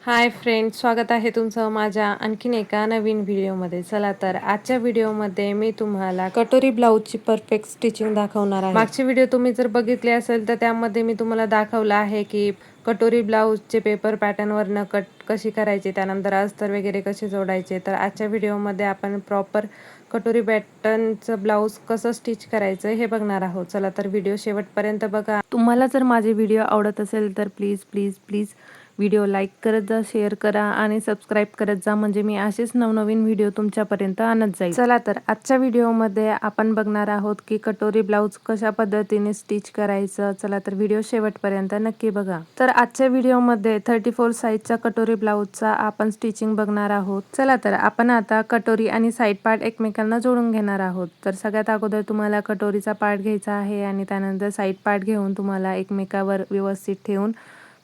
Hi friends, स्वागत आहे तुमचं माझ्या आणखीन एका नवीन व्हिडिओमध्ये. चला तर आजच्या व्हिडिओमध्ये मी तुम्हाला कटोरी ब्लाऊजची परफेक्ट स्टिचिंग दाखवणार आहे. मागची व्हिडिओ तुम्ही जर बघितली असेल तर त्यामध्ये मी तुम्हाला दाखवलं आहे की कटोरी ब्लाऊजचे पेपर पॅटर्नवरनं कट कशी करायची, त्यानंतर अस्तर वगैरे कसे जोडायचे. तर आजच्या व्हिडिओमध्ये आपण प्रॉपर कटोरी पॅटर्नचं ब्लाऊज कसं स्टिच करायचं हे बघणार आहोत. चला तर व्हिडिओ शेवटपर्यंत बघा. तुम्हाला जर माझे व्हिडिओ आवडत असेल तर please please please video like करत जा, शेअर करा आणि सबस्क्राईब करत जा, म्हणजे मी असेच नवनवीन व्हिडिओ तुमच्यापर्यंत आणत जाईल. चला तर आजच्या व्हिडिओमध्ये आपण बघणार आहोत की कटोरी ब्लाऊज कशा पद्धतीने स्टिच करायचं. चला तर व्हिडिओ शेवटपर्यंत नक्की बघा. तर आजच्या व्हिडिओमध्ये 34 साईजचा कटोरी ब्लाऊजचा आपण स्टिचिंग बघणार आहोत. चला तर आपण आता कटोरी आणि साईड पार्ट एकमेकांना जोडून घेणार आहोत. तर सगळ्यात अगोदर तुम्हाला कटोरीचा पार्ट घ्यायचा आहे आणि त्यानंतर साईड पार्ट घेऊन तुम्हाला एकमेकावर व्यवस्थित ठेवून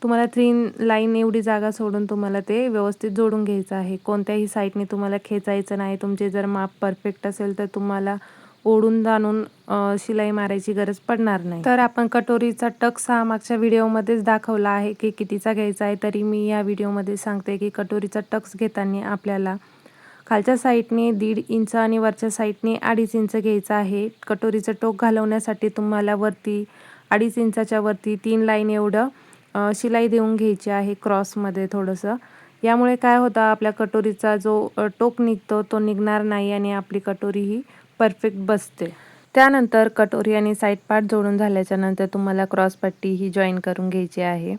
तुम्हाला 3 लाईन एवढी जागा सोडून तुम्हाला ते व्यवस्थित जोडून घ्यायचं आहे. कोणत्याही साईडने तुम्हाला खेचायचं नाही. तुमचे जर माप परफेक्ट असेल तर तुम्हाला ओढून जाणून शिलाई मारायची गरज पडणार नाही. तर आपण कटोरीचा टक्स हा मागच्या व्हिडिओमध्येच दाखवला आहे की कितीचा घ्यायचा आहे. तरी मी या व्हिडिओमध्ये सांगते की कटोरीचा टक्स घेताना आपल्याला खालच्या साईडने 1.5 इंच आणि वरच्या साईडने 2.5 इंच घ्यायचं आहे. कटोरीचं टोक घालवण्यासाठी तुम्हाला वरती 2.5 इंचाच्या वरती 3 लाईन एवढं शिलाई देऊन घ्यायची आहे क्रॉसमध्ये थोडंसं. यामुळे काय होतं, आपल्या कटोरीचा जो टोक निघतो तो निघणार नाही आणि आपली कटोरी ही परफेक्ट बसते. त्यानंतर कटोरी आणि साईड पार्ट जोडून झाल्याच्या नंतर तुम्हाला क्रॉसपट्टी ही जॉईन करून घ्यायची आहे.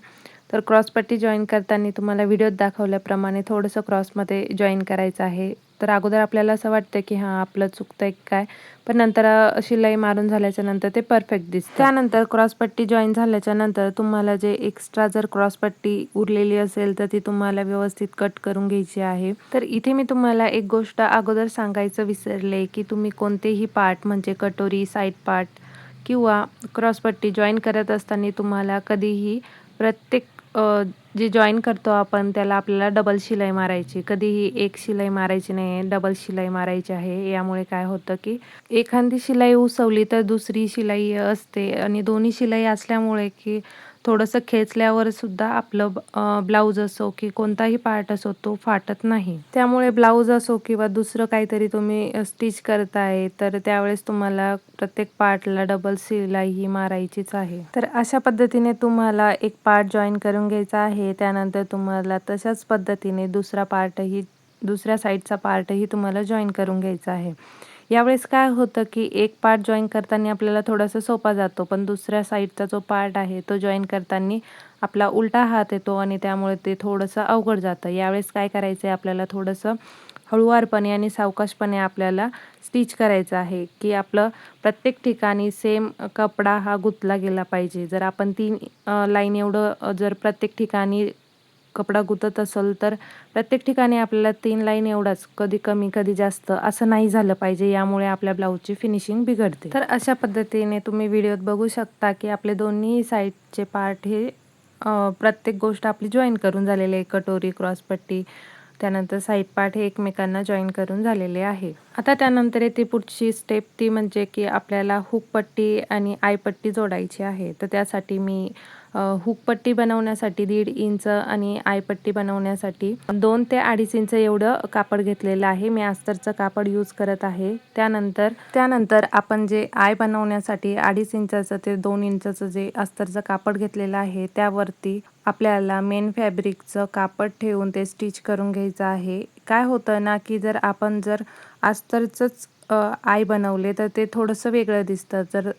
तर क्रॉसपट्टी जॉईन करताना तुम्हाला व्हिडिओत दाखवल्याप्रमाणे थोडंसं क्रॉसमध्ये जॉईन करायचं आहे. तर अगोदर आपल्याला असं वाटतं की हां आपलं चुकतंय काय, पण नंतर शिलाई मारून झाल्याच्या नंतर ते परफेक्ट दिसतं. त्यानंतर क्रॉसपट्टी जॉईन झाल्याच्या नंतर तुम्हाला जे एक्स्ट्रा जर क्रॉसपट्टी उरलेली असेल तर ती तुम्हाला व्यवस्थित कट करून घ्यायची आहे. तर इथे मी तुम्हाला एक गोष्ट अगोदर सांगायचं विसरले की तुम्ही कोणतेही पार्ट म्हणजे कटोरी, साईड पार्ट किंवा क्रॉसपट्टी जॉईन करत असताना तुम्हाला कधीही प्रत्येक जे जॉईन करतो आपण त्याला आपल्याला डबल शिलाई मारायची. कधीही एक शिलाई मारायची नाही, डबल शिलाई मारायची आहे. यामुळे काय होतं की एखादी शिलाई उसवली तर दुसरी शिलाई असते आणि दोन्ही शिलाई असल्यामुळे की थोडंसं खेचल्यावर सुद्धा आपलं ब्लाऊज असो की कोणताही पार्ट असो तो फाटत नाही. त्यामुळे ब्लाऊज असो किंवा दुसरं काहीतरी तुम्ही स्टिच करताय तर त्यावेळेस तुम्हाला प्रत्येक पार्टला डबल शिलाई ही मारायचीच आहे. तर अशा पद्धतीने तुम्हाला एक पार्ट जॉईन करून घ्यायचा आहे. त्यानंतर तुम्हाला तशाच पद्धतीने दुसऱ्या साईडचा पार्टही तुम्हाला जॉईन करून घ्यायचा आहे. यावेळेस काय होतं की एक पार्ट जॉईन करताना आपल्याला थोडासा सोपा जातो, पण दुसऱ्या साईडचा जो पार्ट आहे तो जॉईन करताना आपला उलटा हात येतो आणि त्यामुळे ते थोडंसं अवघड जातं. यावेळेस काय करायचं आहे, आपल्याला थोडंसं हळूवारपणे आणि सावकाशपणे आपल्याला स्टिच करायचं आहे की आपलं प्रत्येक ठिकाणी सेम कपडा हा गुंतला गेला पाहिजे. जर आपण 3 लाईन एवढं जर प्रत्येक ठिकाणी कपडा गुंतत असेल तर प्रत्येक ठिकाणी आपल्याला 3 लाईन एवढाच, कधी कमी कधी जास्त असं नाही झालं पाहिजे. यामुळे आपल्या ब्लाऊजची फिनिशिंग बिघडते. तर अशा पद्धतीने तुम्ही व्हिडिओत बघू शकता की आपले दोन्ही साईडचे पार्ट हे प्रत्येक गोष्ट आपली जॉईन करून झालेली आहे. कटोरी, क्रॉसपट्टी, त्यानंतर साईड पार्ट हे एकमेकांना जॉईन करून झालेले आहे. आता त्यानंतर येते पुढची स्टेप, ती म्हणजे की आपल्याला हुकपट्टी आणि आयपट्टी जोडायची आहे. तर त्यासाठी मी हुकपट्टी बनवण्यासाठी 1.5 इंच आणि आयपट्टी बनवण्यासाठी 2 ते 2.5 इंच एवढं कापड घेतलेलं आहे. मी अस्तरचं कापड यूज करत आहे. त्यानंतर आपण जे आय बनवण्यासाठी 2.5 इंचाचं ते 2 इंचाचं जे अस्तरचं कापड घेतलेलं आहे त्यावरती आपल्याला मेन फॅब्रिकचं कापड ठेवून ते स्टिच करून घ्यायचं आहे. काय होतं ना की जर आपण अस्तरचंच आय बनवले तर ते थोडंसं वेगळं दिसतं. जर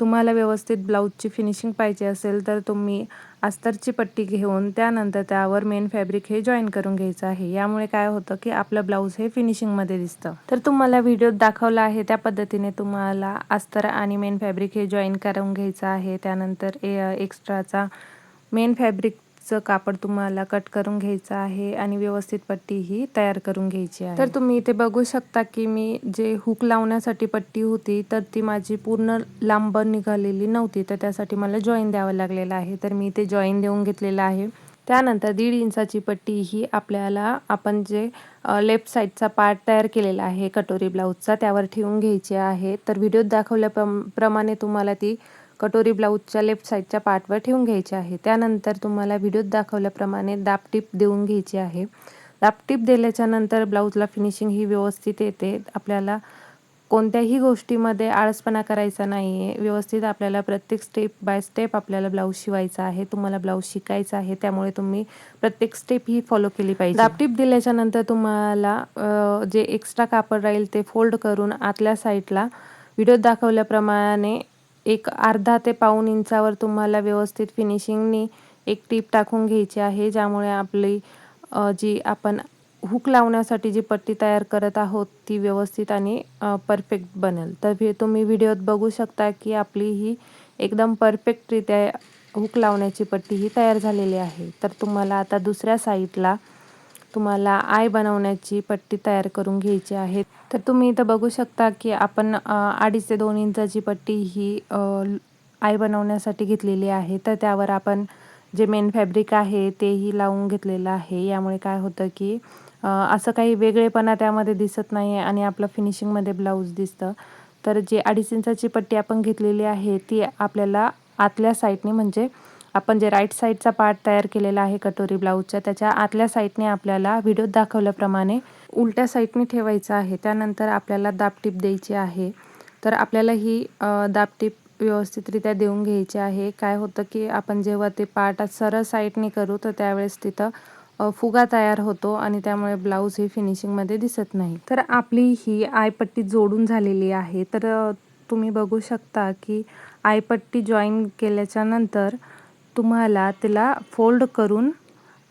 तुम्हाला व्यवस्थित ब्लाऊजची फिनिशिंग पाहिजे असेल तर तुम्ही अस्तरची पट्टी घेऊन त्यानंतर त्यावर मेन फॅब्रिक हे जॉईन करून घ्यायचं आहे. यामुळे काय होतं की आपलं ब्लाऊज हे फिनिशिंगमध्ये दिसतं. तर तुम्हाला व्हिडिओत दाखवलं आहे त्या पद्धतीने तुम्हाला अस्तर आणि मेन फॅब्रिक हे जॉईन करून घ्यायचं आहे. त्यानंतर एक्स्ट्राचा मेन फॅब्रिकचं कापड तुम्हाला कट करून घ्यायचं आहे आणि व्यवस्थित पट्टी ही तयार करून घ्यायची आहे. तर तुम्ही इथे बघू शकता की मी जे हुक लावण्यासाठी पट्टी होती तर ती माझी पूर्ण लांब निघालेली नव्हती, तर त्यासाठी मला जॉईन द्यावं लागलेलं आहे. तर मी ते जॉईन देऊन घेतलेलं आहे. त्यानंतर 1.5 इंचाची पट्टी ही आपल्याला आपण जे लेफ्ट साईडचा पार्ट तयार केलेला आहे कटोरी ब्लाऊजचा त्यावर ठेवून घ्यायची आहे. तर व्हिडिओत दाखवल्याप्रमाणे तुम्हाला ती कटोरी ब्लाऊजच्या लेफ्ट साईडच्या पार्टवर ठेवून घ्यायचे आहे. त्यानंतर तुम्हाला व्हिडिओत दाखवल्याप्रमाणे दाबटीप देऊन घ्यायची आहे. दाबटीप दिल्याच्या नंतर ब्लाऊजला फिनिशिंग ही व्यवस्थित येते. आपल्याला कोणत्याही गोष्टीमध्ये आळसपणा करायचा नाही आहे. व्यवस्थित आपल्याला प्रत्येक स्टेप बाय स्टेप आपल्याला ब्लाऊज शिवायचा आहे. तुम्हाला ब्लाऊज शिकायचा आहे, त्यामुळे तुम्ही प्रत्येक स्टेप ही फॉलो केली पाहिजे. दाबटीप दिल्याच्या नंतर तुम्हाला जे एक्स्ट्रा कापड राहील ते फोल्ड करून आतल्या साईडला व्हिडिओत दाखवल्याप्रमाणे एक अर्धा ते पाऊण इंचावर तुम्हाला व्यवस्थित फिनिशिंगनी एक टीप टाकून घ्यायची आहे, ज्यामुळे आपली जी आपण हुक लावण्यासाठी जी पट्टी तयार करत आहोत ती व्यवस्थित आणि परफेक्ट बनेल. तर तुम्ही व्हिडिओत बघू शकता की आपली ही एकदम परफेक्टरित्या हुक लावण्याची पट्टी ही तयार झालेली आहे. तर तुम्हाला आता दुसऱ्या साईडला तुम्हाला आय बनवण्याची पट्टी तयार करून घ्यायची आहे. तर तुम्ही इथं बघू शकता की आपण 2.5 ते 2 इंचाची पट्टी ही आय बनवण्यासाठी घेतलेली आहे. तर त्यावर आपण जे मेन फॅब्रिक आहे तेही लावून घेतलेलं आहे. यामुळे काय होतं की असं काही वेगळेपणा त्यामध्ये दिसत नाही आणि आपलं फिनिशिंगमध्ये ब्लाऊज दिसतं. तर जी 2.5 इंचाची पट्टी आपण घेतलेली आहे ती आपल्याला आतल्या साईडने, म्हणजे आपण जे राईट साईडचा पार्ट तयार केलेला आहे कटोरी ब्लाऊजच्या, त्याच्या आतल्या साईडने आपल्याला व्हिडिओत दाखवल्याप्रमाणे उलट्या साईडने ठेवायचं आहे. त्यानंतर आपल्याला दाबटीप द्यायची आहे. तर आपल्याला ही दाबटीप व्यवस्थितरित्या देऊन घ्यायची आहे. काय होतं की आपण जेव्हा ते पार्ट सरळ साईडने करू तर त्यावेळेस तिथं फुगा तयार होतो आणि त्यामुळे ब्लाऊज ही फिनिशिंगमध्ये दिसत नाही. तर आपली ही आयपट्टी जोडून झालेली आहे. तर तुम्ही बघू शकता की आयपट्टी जॉईन केल्याच्या नंतर तुम्हाला तिला फोल्ड करून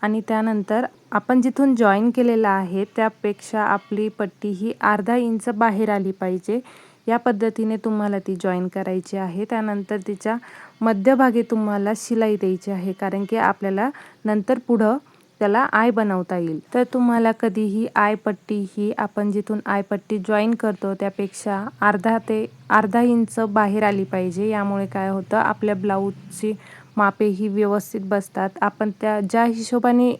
आणि त्यानंतर आपण जिथून जॉईन केलेलं आहे त्यापेक्षा आपली पट्टी ही अर्धा इंच बाहेर आली पाहिजे. या पद्धतीने तुम्हाला ती जॉईन करायची आहे. त्यानंतर तिच्या मध्यभागी तुम्हाला शिलाई द्यायची आहे, कारण की आपल्याला नंतर पुढं त्याला आय बनवता येईल. तर तुम्हाला कधीही आयपट्टी ही आपण जिथून आयपट्टी जॉईन करतो त्यापेक्षा अर्धा इंच बाहेर आली पाहिजे. यामुळे काय होतं, आपल्या ब्लाऊजची मापे ही व्यवस्थित बसतात. आपण त्या ज्या हिशोबाने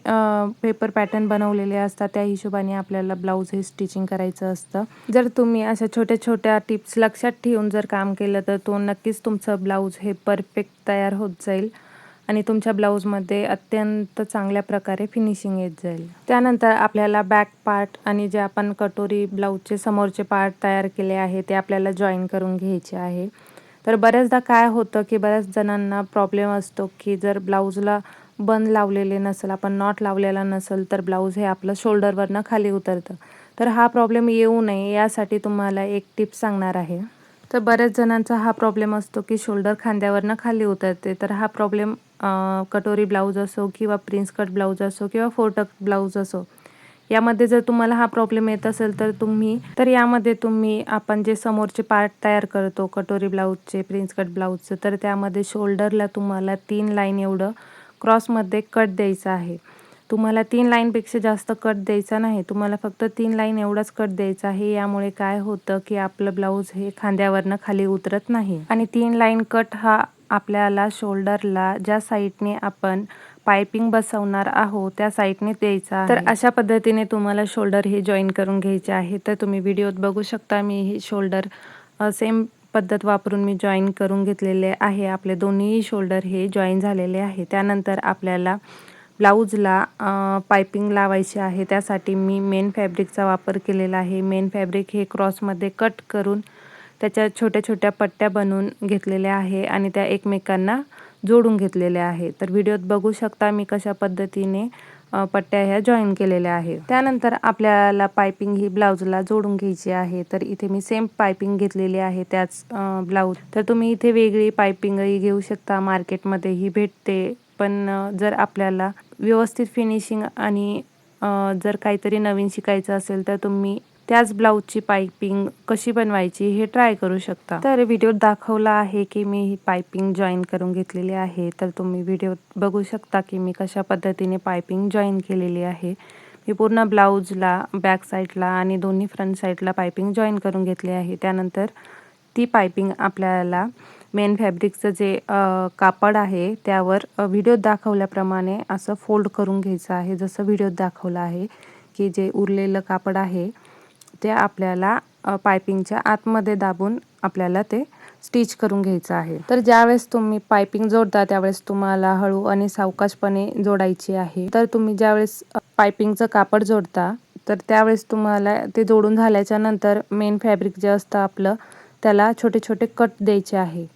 पेपर पॅटर्न बनवलेले असतात त्या हिशोबाने आपल्याला ब्लाऊज हे स्टिचिंग करायचं असतं. जर तुम्ही अशा छोट्या छोट्या टिप्स लक्षात ठेवून जर काम केलं तर तो नक्कीच तुमचं ब्लाऊज हे परफेक्ट तयार होत जाईल आणि तुमच्या ब्लाऊजमध्ये अत्यंत चांगल्या प्रकारे फिनिशिंग येत जाईल. त्यानंतर आपल्याला बॅक पार्ट आणि जे आपण कटोरी ब्लाऊजचे समोरचे पार्ट तयार केले आहे ते आपल्याला जॉईन करून घ्यायचे आहे. तर बऱ्याचदा काय होतं की बऱ्याच जणांना प्रॉब्लेम असतो की जर ब्लाऊजला बंद लावलेले नसेल, आपण नॉट लावलेला नसेल तर ब्लाऊज हे आपलं शोल्डरवरनं खाली उतरतं. तर हा प्रॉब्लेम येऊ नये यासाठी तुम्हाला एक टिप सांगणार आहे. तर बऱ्याच जणांचा हा प्रॉब्लेम असतो की शोल्डर खांद्यावरनं खाली उतरते. तर हा प्रॉब्लेम कटोरी ब्लाऊज असो किंवा प्रिन्स कट ब्लाऊज असो किंवा फोटक ब्लाऊज असो, यामध्ये जर तुम्हाला हा प्रॉब्लेम येत असेल तर यामध्ये तुम्ही आपण जे समोरचे पार्ट तयार करतो कटोरी ब्लाऊजचे, प्रिन्स कट ब्लाऊजचे, तर त्यामध्ये शोल्डरला तुम्हाला 3 लाईन एवढं क्रॉसमध्ये कट द्यायचं आहे. तुम्हाला 3 लाईनपेक्षा जास्त कट द्यायचा नाही, तुम्हाला फक्त 3 लाईन एवढाच कट द्यायचा आहे. यामुळे काय होतं की आपलं ब्लाऊज हे खांद्यावरनं खाली उतरत नाही आणि 3 लाईन कट हा आपल्याला शोल्डरला ज्या साईडने आपण पायपिंग बसवणार आहोत त्या साईडने द्यायचा आहे. तर अशा पद्धतीने तुम्हाला शोल्डर हे जॉईन करून घ्यायचे आहे. तर तुम्ही व्हिडिओत बघू शकता मी हे शोल्डर सेम पद्धत वापरून मी जॉईन करून घेतलेले आहे. आपले दोन्ही शोल्डर हे जॉईन झालेले आहे. त्यानंतर आपल्याला ब्लाऊजला पायपिंग लावायची आहे. त्यासाठी मी मेन फॅब्रिकचा वापर केलेला आहे. मेन फॅब्रिक हे क्रॉसमध्ये कट करून त्याच्या छोट्या छोट्या पट्ट्या बनवून घेतलेल्या आहे आणि त्या एकमेकांना जोडून घेतलेल्या आहे. तर व्हिडिओत बघू शकता मी कशा पद्धतीने पट्ट्या ह्या जॉईन केलेल्या आहे. त्यानंतर आपल्याला पायपिंग ही ब्लाऊजला जोडून घ्यायची आहे. तर इथे मी सेम पायपिंग घेतलेली आहे त्याच ब्लाऊज. तर तुम्ही इथे वेगळी पायपिंगही घेऊ शकता, मार्केटमध्येही भेटते. पण जर आपल्याला व्यवस्थित फिनिशिंग आणि जर काहीतरी नवीन शिकायचं असेल तर तुम्ही त्याच ब्लाऊजची पायपिंग कशी बनवायची हे ट्राय करू शकता. तर व्हिडिओत दाखवला आहे की मी ही पायपिंग जॉईन करून घेतलेली आहे. तर तुम्ही व्हिडिओत बघू शकता की मी कशा पद्धतीने पायपिंग जॉईन केलेली आहे. मी पूर्ण ब्लाऊजला बॅक साईडला आणि दोन्ही फ्रंट साईडला पायपिंग जॉईन करून घेतली आहे. त्यानंतर ती पायपिंग आपल्याला मेन फॅब्रिकचं जे कापड आहे त्यावर व्हिडिओत दाखवल्याप्रमाणे असं फोल्ड करून घ्यायचं आहे. जसं व्हिडिओत दाखवलं आहे की जे उरलेलं कापड आहे ते आपल्याला पायपिंगच्या आतमध्ये दाबून आपल्याला ते स्टिच करून घ्यायचं आहे. तर ज्यावेळेस तुम्ही पायपिंग जोडता त्यावेळेस तुम्हाला हळू आणि सावकाशपणे जोडायची आहे. तर तुम्ही ज्यावेळेस पायपिंगचं कापड जोडता तर त्यावेळेस तुम्हाला ते जोडून झाल्याच्या नंतर मेन फॅब्रिक जे असतं आपलं त्याला छोटे छोटे कट द्यायचे आहे.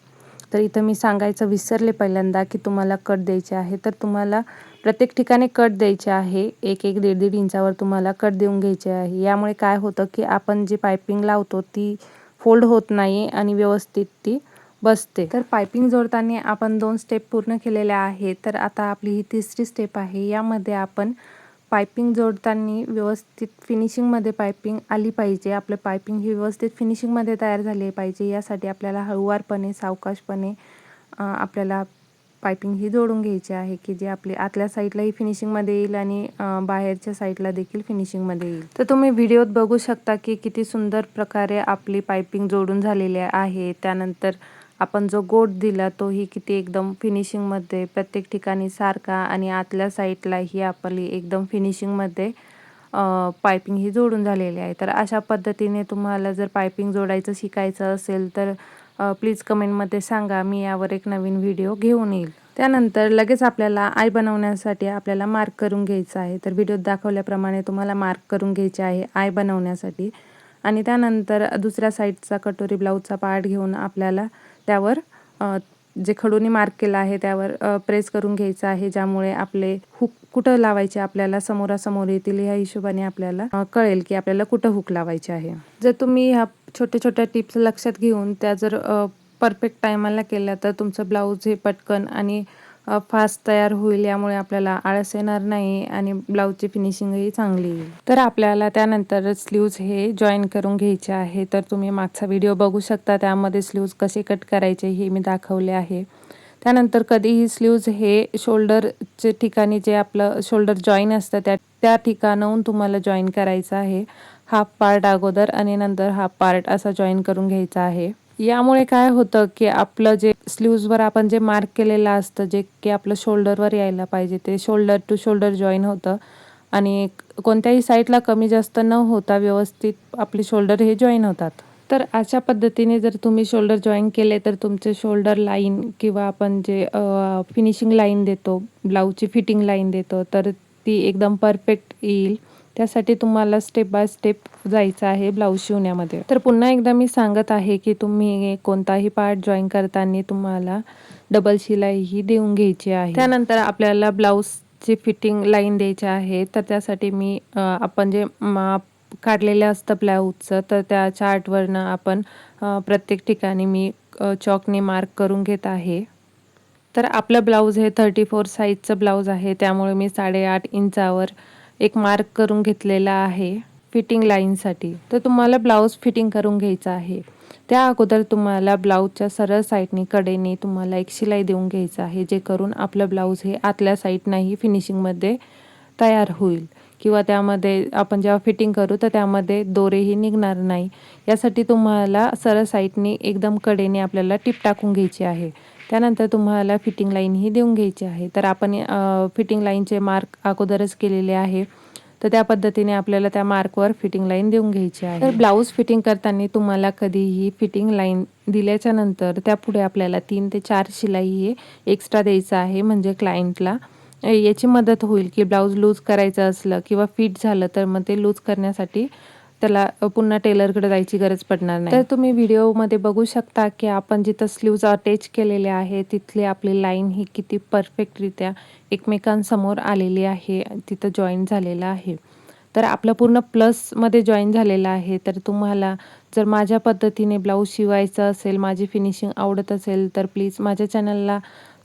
तर इथं मी सांगायचं विसरले पहिल्यांदा की तुम्हाला कट द्यायचे आहे. तर तुम्हाला प्रत्येक ठिकाणी कट द्यायचे आहे. 1-1, 1.5 इंचावर तुम्हाला कट देऊन घ्यायचे आहे. यामुळे काय होतं की आपण जी पायपिंग लावतो ती फोल्ड होत नाही आणि व्यवस्थित ती बसते. तर पायपिंग जोडताना आपण 2 स्टेप पूर्ण केलेल्या आहेत. तर आता आपली ही तिसरी स्टेप आहे. यामध्ये आपण पायपिंग जोडताना व्यवस्थित फिनिशिंगमध्ये पायपिंग आली पाहिजे. आपलं पायपिंग ही व्यवस्थित फिनिशिंगमध्ये तयार झाली पाहिजे. यासाठी आपल्याला हळूवारपणे सावकाशपणे आपल्याला पायपिंग ही जोडून घ्यायची आहे की जे आपली आतल्या साईडलाही फिनिशिंगमध्ये येईल आणि बाहेरच्या साईडला देखील फिनिशिंगमध्ये येईल. तर तुम्ही व्हिडिओत बघू शकता की किती सुंदर प्रकारे आपली पायपिंग जोडून झालेली आहे. त्यानंतर आपण जो गोट दिला तोही किती एकदम फिनिशिंगमध्ये प्रत्येक ठिकाणी सारखा आणि आतल्या साईडलाही आपली एकदम फिनिशिंगमध्ये पायपिंग ही जोडून झालेली आहे. तर अशा पद्धतीने तुम्हाला जर पायपिंग जोडायचं शिकायचं असेल तर प्लीज कमेंटमध्ये सांगा. मी यावर एक नवीन व्हिडिओ घेऊन येईल. त्यानंतर लगेच आपल्याला आय बनवण्यासाठी आपल्याला मार्क करून घ्यायचं आहे. तर व्हिडिओत दाखवल्याप्रमाणे तुम्हाला मार्क करून घ्यायचे आहे आय बनवण्यासाठी. आणि त्यानंतर दुसऱ्या साईडचा कटोरी ब्लाऊजचा पार्ट घेऊन आपल्याला त्यावर जे खडूने मार्क केलं आहे त्यावर प्रेस करून घ्यायचं आहे. ज्यामुळे आपले हुक कुठं लावायचे आपल्याला समोरासमोर येतील ह्या हिशोबाने आपल्याला कळेल की आपल्याला कुठं हुक लावायचे आहे. जर तुम्ही ह्या छोट्या छोट्या टिप्स लक्षात घेऊन त्या जर परफेक्ट टायमाला केल्या तर तुमचं ब्लाऊज हे पटकन आणि फास्ट तयार होईल. यामुळे आपल्याला आळस येणार नाही आणि ब्लाऊजची फिनिशिंगही चांगली येईल. तर आपल्याला त्यानंतर स्लीव्ज हे जॉईन करून घ्यायचे आहे. तर तुम्ही मागचा व्हिडिओ बघू शकता. त्यामध्ये स्लीव्ज कसे कट करायचे हे मी दाखवले आहे. त्यानंतर कधीही स्लीव्ज हे शोल्डरचे ठिकाणी जे आपलं शोल्डर जॉईन असतं त्या ठिकाणाहून तुम्हाला जॉईन करायचं आहे. हाफ पार्ट अगोदर आणि नंतर हाफ पार्ट असा जॉईन करून घ्यायचा आहे. यामुळे काय होतं की आपलं जे स्लीव्जवर आपण जे मार्क केलेलं असतं जे की आपलं शोल्डरवर यायला पाहिजे ते शोल्डर टू शोल्डर जॉईन होतं आणि कोणत्याही साईडला कमी जास्त न होता व्यवस्थित आपले शोल्डर हे जॉईन होतात. तर अशा पद्धतीने जर तुम्ही शोल्डर जॉईन केले तर तुमचे शोल्डर लाईन किंवा आपण जे फिनिशिंग लाईन देतो ब्लाऊजची फिटिंग लाईन देतो तर ती एकदम परफेक्ट येईल. त्यासाठी तुम्हाला स्टेप बाय स्टेप जायचं आहे ब्लाऊज शिवण्यामध्ये. तर पुन्हा एकदा मी सांगत आहे की तुम्ही कोणताही पार्ट जॉईन करताना तुम्हाला डबल शिलाई ही देऊन घ्यायची आहे. त्यानंतर आपल्याला ब्लाऊजची फिटिंग लाईन द्यायची आहे. तर त्यासाठी मी आपण जे माप काढलेलं असतं ब्लाऊजचं तर त्या चार्टवरनं आपण प्रत्येक ठिकाणी मी चॉकने मार्क करून घेत आहे. तर आपलं ब्लाऊज हे 34 साईजचं ब्लाऊज आहे. त्यामुळे मी 8.5 इंचावर एक मार्क करून घेतलेला आहे फिटिंग लाईनसाठी. तर तुम्हाला ब्लाऊज फिटिंग करून घ्यायचं आहे. त्या अगोदर तुम्हाला ब्लाऊजच्या सरळ साईडनी कडेने तुम्हाला एक शिलाई देऊन घ्यायचं आहे. जे करून आपलं ब्लाऊज हे आतल्या साईडनंही फिनिशिंगमध्ये तयार होईल किंवा त्यामध्ये आपण जेव्हा फिटिंग करू तर त्यामध्ये दोरेही निघणार नाही. यासाठी तुम्हाला सरळ साईडनी एकदम कडेने आपल्याला टिप टाकून घ्यायची आहे. त्यानंतर तुम्हाला फिटिंग लाईन ही देऊन घ्यायची आहे. तर आपण फिटिंग लाईनचे मार्क अगोदरच केलेले आहे. तर त्या पद्धतीने आपल्याला त्या मार्कवर फिटिंग लाईन देऊन घ्यायची आहे. तर ब्लाऊज फिटिंग करताना तुम्हाला कधीही फिटिंग लाईन दिल्याच्या नंतर त्यापुढे आपल्याला 3 ते 4 शिलाई हे एक्स्ट्रा द्यायचं आहे. म्हणजे क्लायंटला याची मदत होईल की ब्लाऊज लूज करायचं असलं किंवा फिट झालं तर मग ते लूज करण्यासाठी त्याला पुन्हा टेलरकडे जायची गरज पडणार नाही. तर तुम्ही व्हिडिओमध्ये बघू शकता की आपण जिथं स्लीव्ज अटॅच केलेले आहे तिथली आपली लाईन ही किती परफेक्टरित्या एकमेकांसमोर आलेली आहे, तिथं जॉईन झालेलं आहे. तर आपलं पूर्ण प्लसमध्ये जॉईन झालेलं आहे. तर तुम्हाला जर माझ्या पद्धतीने ब्लाऊज शिवायचं असेल, माझी फिनिशिंग आवडत असेल तर प्लीज माझ्या चॅनलला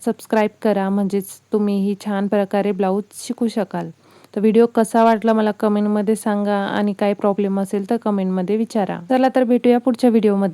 सबस्क्राईब करा. म्हणजेच तुम्हीही छान प्रकारे ब्लाऊज शिकू शकाल. तर व्हिडिओ कसा वाटला मला कमेंटमध्ये सांगा आणि काही प्रॉब्लेम असेल तर कमेंटमध्ये विचारा. चला तर भेटूया पुढच्या व्हिडिओमध्ये.